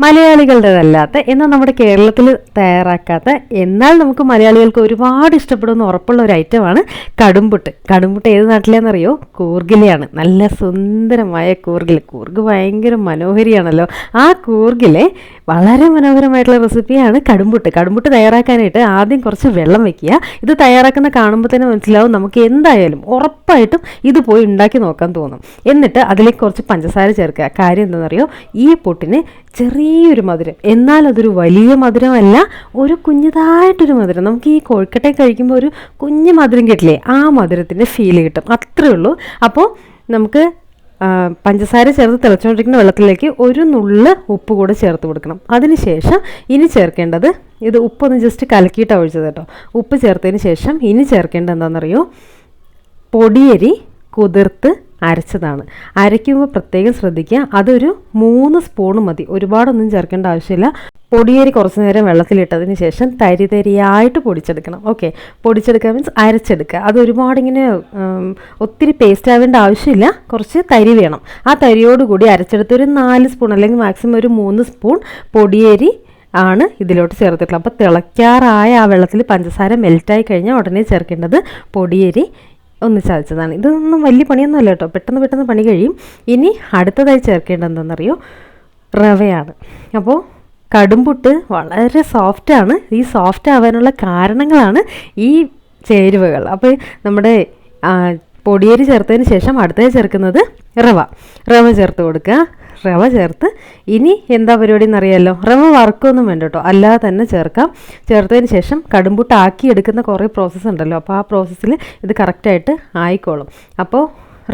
മലയാളികളുടേതല്ലാത്ത, എന്നാൽ നമ്മുടെ കേരളത്തിൽ തയ്യാറാക്കാത്ത, എന്നാൽ നമുക്ക് മലയാളികൾക്ക് ഒരുപാട് ഇഷ്ടപ്പെടുന്ന ഉറപ്പുള്ള ഒരു ഐറ്റമാണ് കടുംപുട്ട്. കടുംപുട്ട് ഏത് നാട്ടിലേന്നറിയോ? കൂർഗിലെയാണ്. നല്ല സുന്ദരമായ കൂർഗിൽ. കൂർഗ് ഭയങ്കര മനോഹരിയാണല്ലോ. ആ കൂർഗിലെ വളരെ മനോഹരമായിട്ടുള്ള റെസിപ്പിയാണ് കടുംപുട്ട്. കടുംപുട്ട് തയ്യാറാക്കാനായിട്ട് ആദ്യം കുറച്ച് വെള്ളം വെക്കുക. ഇത് തയ്യാറാക്കുന്ന കാണുമ്പോൾ തന്നെ മനസ്സിലാവും നമുക്ക് എന്തായാലും ഉറപ്പായിട്ടും ഇത് പോയി ഉണ്ടാക്കി നോക്കാൻ തോന്നും. എന്നിട്ട് അതിലേക്ക് കുറച്ച് പഞ്ചസാര ചേർക്കുക. കാര്യം എന്താണെന്നറിയോ? ഈ പുട്ടിന് ചെറിയൊരു മധുരം, എന്നാൽ അതൊരു വലിയ മധുരമല്ല, ഒരു കുഞ്ഞതായിട്ടൊരു മധുരം. നമുക്ക് ഈ കൊഴുക്കട്ട കഴിക്കുമ്പോൾ ഒരു കുഞ്ഞു മധുരം കിട്ടില്ലേ, ആ മധുരത്തിൻ്റെ ഫീൽ കിട്ടും. അത്രേ ഉള്ളൂ. അപ്പോൾ നമുക്ക് പഞ്ചസാര ചേർത്ത് തിളച്ചുകൊണ്ടിരിക്കുന്ന വെള്ളത്തിലേക്ക് ഒരു നുള്ള് ഉപ്പ് കൂടെ ചേർത്ത് കൊടുക്കണം. അതിനുശേഷം ഇനി ചേർക്കേണ്ടത്, ഇത് ഉപ്പൊന്ന് ജസ്റ്റ് കലക്കിയിട്ടാണ് ഒഴിച്ചത് കേട്ടോ. ഉപ്പ് ചേർത്തതിന് ശേഷം ഇനി ചേർക്കേണ്ടത് എന്താണെന്നറിയോ? പൊടിയരി കുതിർത്ത് അരച്ചതാണ്. അരയ്ക്കുമ്പോൾ പ്രത്യേകം ശ്രദ്ധിക്കുക, അതൊരു 3 സ്പൂൺ മതി, ഒരുപാടൊന്നും ചേർക്കേണ്ട ആവശ്യമില്ല. പൊടിയരി കുറച്ച് നേരം വെള്ളത്തിലിട്ടതിന് ശേഷം തരി തരിയായിട്ട് പൊടിച്ചെടുക്കണം. ഓക്കെ, പൊടിച്ചെടുക്കുക മീൻസ് അരച്ചെടുക്കുക. അത് ഒരുപാടിങ്ങനെ ഒത്തിരി പേസ്റ്റ് ആവേണ്ട ആവശ്യമില്ല, കുറച്ച് തരി വേണം. ആ തരിയോടുകൂടി അരച്ചെടുത്ത് ഒരു 4 സ്പൂൺ അല്ലെങ്കിൽ മാക്സിമം ഒരു 3 സ്പൂൺ പൊടിയരി ആണ് ഇതിലോട്ട് ചേർത്തിട്ടുള്ളത്. അപ്പോൾ തിളയ്ക്കാറായ ആ വെള്ളത്തിൽ പഞ്ചസാര മെൽറ്റായി കഴിഞ്ഞാൽ ഉടനെ ചേർക്കേണ്ടത് പൊടിയരി ഒന്ന് ചതച്ചതാണ്. ഇതൊന്നും വലിയ പണിയൊന്നും അല്ല കേട്ടോ, പെട്ടെന്ന് പണി കഴിയും. ഇനി അടുത്തതായി ചേർക്കേണ്ടത് എന്താണെന്നറിയോ? റവയാണ്. അപ്പോൾ കടുംപുട്ട് വളരെ സോഫ്റ്റാണ്. ഈ സോഫ്റ്റ് ആവാനുള്ള കാരണങ്ങളാണ് ഈ ചേരുവകൾ. അപ്പോൾ നമ്മുടെ പൊടിയരി ചേർത്തതിന് ശേഷം അടുത്തത് ചേർക്കുന്നത് റവ ചേർത്ത് കൊടുക്കുക. റവ ചേർത്ത് ഇനി എന്താ പരിപാടി എന്നറിയാമല്ലോ? റവ വറുക്കൊന്നും വേണ്ട കേട്ടോ, അല്ലാതെ തന്നെ ചേർക്കാം. ചേർത്തതിന് ശേഷം കടുംപുട്ട് ആക്കിയെടുക്കുന്ന കുറേ പ്രോസസ്സ് ഉണ്ടല്ലോ, അപ്പോൾ ആ പ്രോസസ്സിൽ ഇത് കറക്റ്റായിട്ട് ആയിക്കോളും. അപ്പോൾ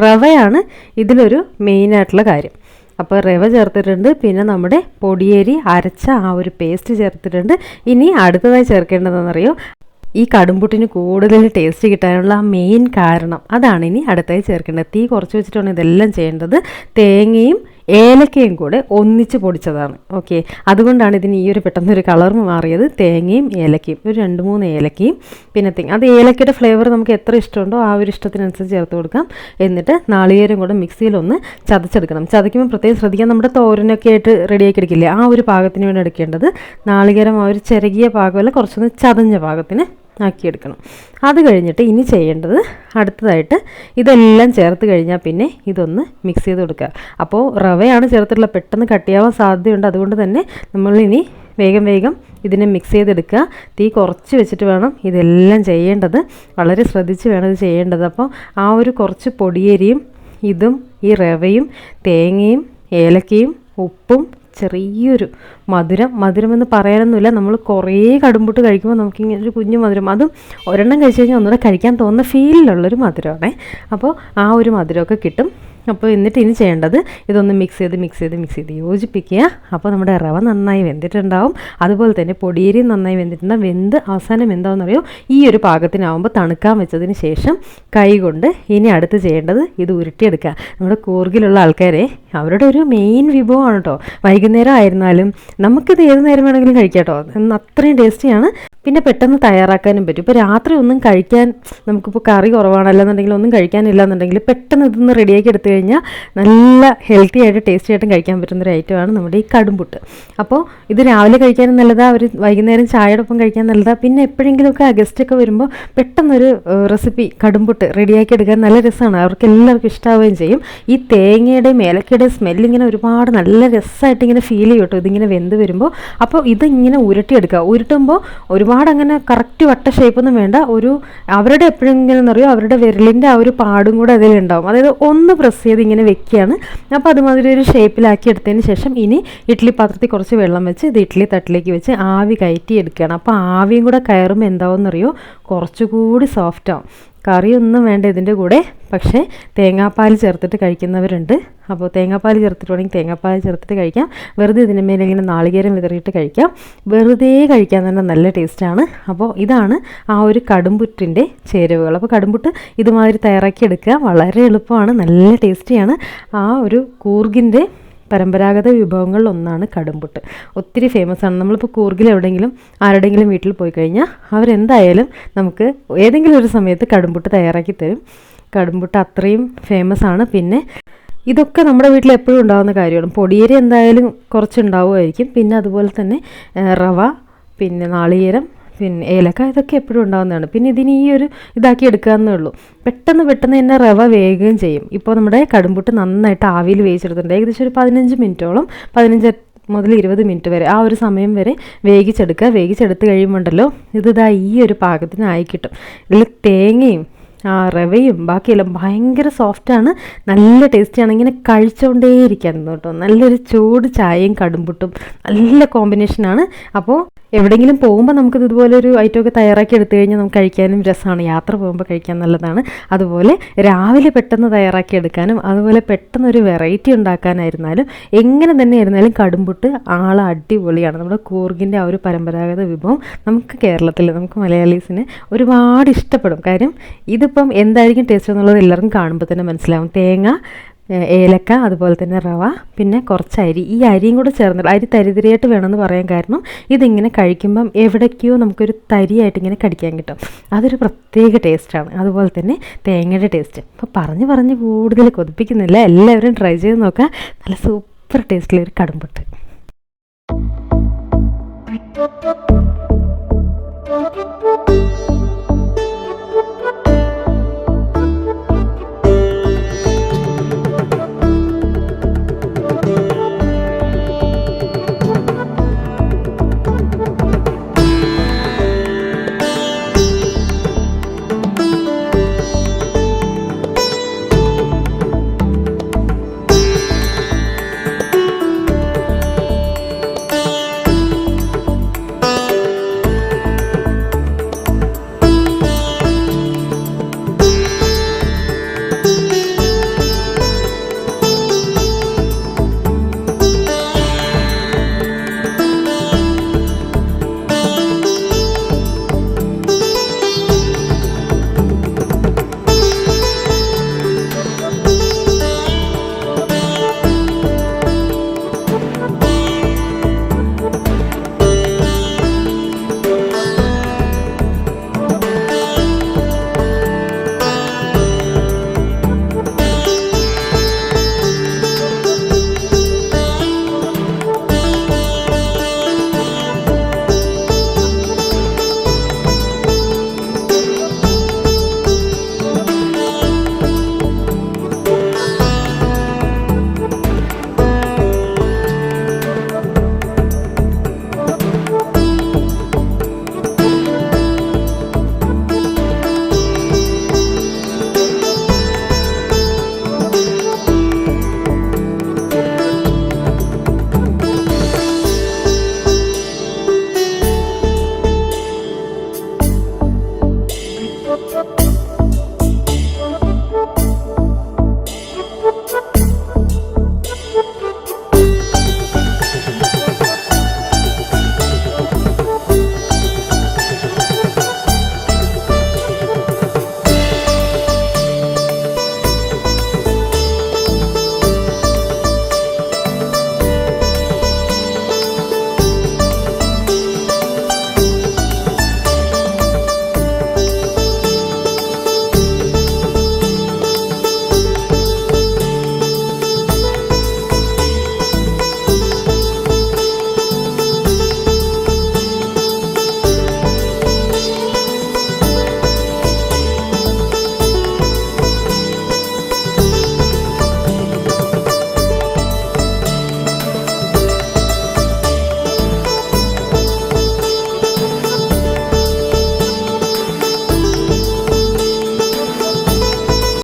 റവയാണ് ഇതിലൊരു മെയിനായിട്ടുള്ള കാര്യം. അപ്പോൾ റവ ചേർത്തിട്ടുണ്ട്, പിന്നെ നമ്മുടെ പൊടിയരി അരച്ച ആ ഒരു പേസ്റ്റ് ചേർത്തിട്ടുണ്ട്. ഇനി അടുത്തതായി ചേർക്കേണ്ടതെന്നറിയോ? ഈ കടുംപുട്ടിന് കൂടുതൽ ടേസ്റ്റ് കിട്ടാനുള്ള ആ മെയിൻ കാരണം അതാണ് ഇനി അടുത്തായി ചേർക്കേണ്ടത്. തീ കുറച്ച് വെച്ചിട്ടാണ് ഇതെല്ലാം ചെയ്യേണ്ടത്. തേങ്ങയും ഏലക്കയും കൂടെ ഒന്നിച്ച് പൊടിച്ചതാണ്. ഓക്കെ, അതുകൊണ്ടാണ് ഇതിന് ഈ ഒരു പെട്ടെന്നൊരു കളർ മാറിയത്. തേങ്ങയും ഏലക്കയും, ഒരു 2-3 ഏലക്കയും, പിന്നെ അത് ഏലക്കയുടെ ഫ്ലേവർ നമുക്ക് എത്ര ഇഷ്ടമുണ്ടോ ആ ഒരു ഇഷ്ടത്തിനനുസരിച്ച് ചേർത്ത് കൊടുക്കാം. എന്നിട്ട് നാളികേരം കൂടെ മിക്സിയിലൊന്ന് ചതച്ചെടുക്കണം. ചതയ്ക്കുമ്പോൾ പ്രത്യേകം ശ്രദ്ധിക്കാം, നമ്മുടെ തോരനൊക്കെ ആയിട്ട് റെഡിയാക്കി എടുക്കില്ലേ, ആ ഒരു പാകത്തിന് വേണ്ടി എടുക്കേണ്ടത്. നാളികേരം ആ ഒരു ചെറുകിയ പാകമല്ല, കുറച്ചൊന്ന് ചതഞ്ഞ പാകത്തിന് ആക്കിയെടുക്കണം. അത് കഴിഞ്ഞിട്ട് ഇനി ചെയ്യേണ്ടത് അടുത്തതായിട്ട് ഇതെല്ലാം ചേർത്ത് കഴിഞ്ഞാൽ പിന്നെ ഇതൊന്ന് മിക്സ് ചെയ്ത് കൊടുക്കുക. അപ്പോൾ റവയാണ് ചേർത്തിട്ടുള്ള, പെട്ടെന്ന് കട്ടിയാവാൻ സാധ്യതയുണ്ട്. അതുകൊണ്ട് തന്നെ നമ്മളിനി വേഗം ഇതിനെ മിക്സ് ചെയ്തെടുക്കുക. തീ കുറച്ച് വെച്ചിട്ട് വേണം ഇതെല്ലാം ചെയ്യേണ്ടത്. വളരെ ശ്രദ്ധിച്ച് വേണം ഇത് ചെയ്യേണ്ടത്. അപ്പോൾ ആ ഒരു കുറച്ച് പൊടിയരിയും ഇതും ഈ റവയും തേങ്ങയും ഏലക്കയും ഉപ്പും ചെറിയൊരു മധുരമെന്ന് പറയാനൊന്നുമില്ല. നമ്മൾ കുറേ കടുംപുട്ട് കഴിക്കുമ്പോൾ നമുക്കിങ്ങനെ ഒരു കുഞ്ഞു മധുരം, അതും ഒരെണ്ണം കഴിച്ച് കഴിഞ്ഞാൽ ഒന്നുകൂടെ കഴിക്കാൻ തോന്നുന്ന ഫീലിലുള്ളൊരു മധുരമാണേ. അപ്പോൾ ആ ഒരു മധുരമൊക്കെ കിട്ടും. അപ്പോൾ എന്നിട്ട് ഇനി ചെയ്യേണ്ടത് ഇതൊന്ന് മിക്സ് ചെയ്ത് യോജിപ്പിക്കുക. അപ്പോൾ നമ്മുടെ റവ നന്നായി വെന്തിട്ടുണ്ടാവും, അതുപോലെ തന്നെ പൊടിയേരി നന്നായി വെന്തിട്ടുണ്ടാവും. വെന്ത് അവസാനം എന്താണെന്നറിയോ? ഈ ഒരു പാകത്തിനാവുമ്പോൾ തണുക്കാൻ വെച്ചതിന് ശേഷം കൈ കൊണ്ട് ഇനി അടുത്ത് ചെയ്യേണ്ടത് ഇത് ഉരുട്ടിയെടുക്കുക. നമ്മുടെ കൂർഗിലുള്ള ആൾക്കാരെ അവരുടെ ഒരു മെയിൻ വിഭവമാണ് കേട്ടോ. വൈകുന്നേരം ആയിരുന്നാലും നമുക്കിത് ഏത് നേരം വേണമെങ്കിലും കഴിക്കാം കേട്ടോ, അത്രയും ടേസ്റ്റിയാണ്. പിന്നെ പെട്ടെന്ന് തയ്യാറാക്കാനും പറ്റും. ഇപ്പോൾ രാത്രി ഒന്നും കഴിക്കാൻ നമുക്കിപ്പോൾ കറി കുറവാണ്, അല്ലെന്നുണ്ടെങ്കിൽ ഒന്നും കഴിക്കാനില്ല എന്നുണ്ടെങ്കിൽ പെട്ടെന്ന് ഇതൊന്ന് റെഡിയാക്കി എടുത്തു കഴിഞ്ഞാൽ നല്ല ഹെൽത്തി ആയിട്ട് ടേസ്റ്റി ആയിട്ടും കഴിക്കാൻ പറ്റുന്നൊരു ഐറ്റമാണ് നമ്മുടെ ഈ കടുംപുട്ട്. അപ്പോൾ ഇത് രാവിലെ കഴിക്കാനും നല്ലതാണ്, ഒരു വൈകുന്നേരം ചായയോടൊപ്പം കഴിക്കാൻ നല്ലതാണ്. പിന്നെ എപ്പോഴെങ്കിലുമൊക്കെ ഗസ്റ്റൊക്കെ വരുമ്പോൾ പെട്ടെന്നൊരു റെസിപ്പി കടുംപുട്ട് റെഡിയാക്കി എടുക്കാൻ നല്ല രസമാണ്, അവർക്ക് എല്ലാവർക്കും ഇഷ്ടമാവുകയും ചെയ്യും. ഈ തേങ്ങയുടെയും ഏലക്കയുടെയും സ്മെല്ലിങ്ങനെ ഒരുപാട് നല്ല രസമായിട്ട് ഇങ്ങനെ ഫീൽ ചെയ്യും കേട്ടോ ഇതിങ്ങനെ വെന്ത് വരുമ്പോൾ. അപ്പോൾ ഇതിങ്ങനെ ഉരുട്ടിയെടുക്കുക. ഉരുട്ടുമ്പോൾ ഒരുപാട് അങ്ങനെ കറക്റ്റ് വട്ട ഷേപ്പൊന്നും വേണ്ട. ഒരു അവരുടെ എപ്പോഴെങ്കിലും അറിയോ അവരുടെ വിരലിൻ്റെ ആ ഒരു പാടും കൂടെ അതിലുണ്ടാവും. അതായത് ഒന്ന് പ്രസ് ചെയ്ത് ഇങ്ങനെ വെക്കുകയാണ്. അപ്പോൾ അതുമാതിരി ഒരു ഷേപ്പിലാക്കി എടുത്തതിന് ശേഷം ഇനി ഇഡ്ഡലി പാത്രത്തിൽ കുറച്ച് വെള്ളം വെച്ച് ഇത് ഇഡ്ഡലി തട്ടിലേക്ക് വെച്ച് ആവി കയറ്റി എടുക്കുകയാണ്. അപ്പോൾ ആവിയും കൂടെ കയറുമ്പോൾ എന്താവുമെന്നറിയോ? കുറച്ചുകൂടി സോഫ്റ്റാവും. കറിയൊന്നും വേണ്ട ഇതിൻ്റെ കൂടെ, പക്ഷേ തേങ്ങാപ്പാൽ ചേർത്തിട്ട് കഴിക്കുന്നവരുണ്ട്. അപ്പോൾ തേങ്ങാപ്പാൽ ചേർത്തിട്ട് വേണമെങ്കിൽ തേങ്ങാപ്പാൽ ചേർത്തിട്ട് കഴിക്കാം. വെറുതെ ഇതിൻ്റെ മേലെ ഇങ്ങനെ നാളികേരം വിതറിയിട്ട് കഴിക്കാം. വെറുതെ കഴിക്കാൻ തന്നെ നല്ല ടേസ്റ്റാണ്. അപ്പോൾ ഇതാണ് ആ ഒരു കടുംപുട്ടിൻ്റെ ചേരുവകൾ. അപ്പോൾ കടുംപുട്ട് ഇതുമാതിരി തയ്യാറാക്കി എടുക്കുക, വളരെ എളുപ്പമാണ്, നല്ല ടേസ്റ്റിയാണ്. ആ ഒരു കൂർഗിൻ്റെ പരമ്പരാഗത വിഭവങ്ങളിൽ ഒന്നാണ് കടുംപുട്ട്. ഒത്തിരി ഫേമസ് ആണ്. നമ്മളിപ്പോൾ കൂർഗിൽ എവിടെയെങ്കിലും ആരുടെയെങ്കിലും വീട്ടിൽ പോയി കഴിഞ്ഞാൽ അവരെന്തായാലും നമുക്ക് ഏതെങ്കിലും ഒരു സമയത്ത് കടുംപുട്ട് തയ്യാറാക്കി തരും. കടുംപുട്ട് അത്രയും ഫേമസ് ആണ്. പിന്നെ ഇതൊക്കെ നമ്മുടെ വീട്ടിൽ എപ്പോഴും ഉണ്ടാകുന്ന കാര്യമാണ്. പൊടിയരി എന്തായാലും കുറച്ചുണ്ടാവുമായിരിക്കും. പിന്നെ അതുപോലെ തന്നെ റവ, പിന്നെ നാളികേരം, പിന്നെ ഏലക്ക, ഇതൊക്കെ എപ്പോഴും ഉണ്ടാകുന്നതാണ്. പിന്നെ ഇതിന് ഈ ഒരു ഇതാക്കി എടുക്കാമെന്നേ ഉള്ളൂ. പെട്ടെന്ന് തന്നെ റവ വേകുകയും ചെയ്യും. ഇപ്പോൾ നമ്മുടെ കടുംപുട്ട് നന്നായിട്ട് ആവിയിൽ വേവിച്ചെടുത്തിട്ടുണ്ട്. ഏകദേശം ഒരു 15 മിനിറ്റോളം, 15 മുതൽ 20 മിനിറ്റ് വരെ, ആ ഒരു സമയം വരെ വേവിച്ചെടുക്കുക. വേവിച്ചെടുത്ത് കഴിയുമ്പോണ്ടല്ലോ ഇതാ ഈ ഒരു പാകത്തിനായി കിട്ടും. ഇതിൽ തേങ്ങയും റവയും ബാക്കിയെല്ലാം ഭയങ്കര സോഫ്റ്റാണ്, നല്ല ടേസ്റ്റിയാണ്. ഇങ്ങനെ കഴിച്ചുകൊണ്ടേയിരിക്കാൻ കേട്ടോ. നല്ലൊരു ചൂട് ചായയും കടുംപുട്ടും നല്ല കോമ്പിനേഷനാണ്. അപ്പോൾ എവിടെയെങ്കിലും പോകുമ്പോൾ നമുക്കിത് ഇതുപോലൊരു ഐറ്റമൊക്കെ തയ്യാറാക്കി എടുത്തു കഴിഞ്ഞാൽ നമുക്ക് കഴിക്കാനും രസമാണ്. യാത്ര പോകുമ്പോൾ കഴിക്കാൻ നല്ലതാണ്. അതുപോലെ രാവിലെ പെട്ടെന്ന് തയ്യാറാക്കി എടുക്കാനും, അതുപോലെ പെട്ടെന്നൊരു വെറൈറ്റി ഉണ്ടാക്കാനായിരുന്നാലും, എങ്ങനെ തന്നെ ആയിരുന്നാലും കടുംപുട്ട് അടിപൊളിയാണ്. നമ്മുടെ കൂർഗിൻ്റെ ആ ഒരു പരമ്പരാഗത വിഭവം നമുക്ക് കേരളത്തിൽ, നമുക്ക് മലയാളീസിന് ഒരുപാട് ഇഷ്ടപ്പെടും. കാര്യം ഇതിപ്പം എന്തായിരിക്കും ടേസ്റ്റ് എന്നുള്ളത് എല്ലാവർക്കും കാണുമ്പോൾ തന്നെ മനസ്സിലാവും. തേങ്ങ, ഏലക്ക, അതുപോലെ തന്നെ റവ, പിന്നെ കുറച്ച് അരി. ഈ അരിയും കൂടെ ചേർന്നിട്ട്, അരി തരിതരിയായിട്ട് വേണമെന്ന് പറയാൻ കാരണം ഇതിങ്ങനെ കഴിക്കുമ്പം എവിടേക്കോ നമുക്കൊരു തരിയായിട്ട് ഇങ്ങനെ കടിക്കാൻ കിട്ടും. അതൊരു പ്രത്യേക ടേസ്റ്റാണ്. അതുപോലെ തന്നെ തേങ്ങയുടെ ടേസ്റ്റ്. അപ്പോൾ പറഞ്ഞ് കൂടുതൽ കൊതിപ്പിക്കുന്നില്ല, എല്ലാവരും ട്രൈ ചെയ്ത് നോക്കുക. നല്ല സൂപ്പർ ടേസ്റ്റിലൊരു കടുംപുട്ട്. Thank you.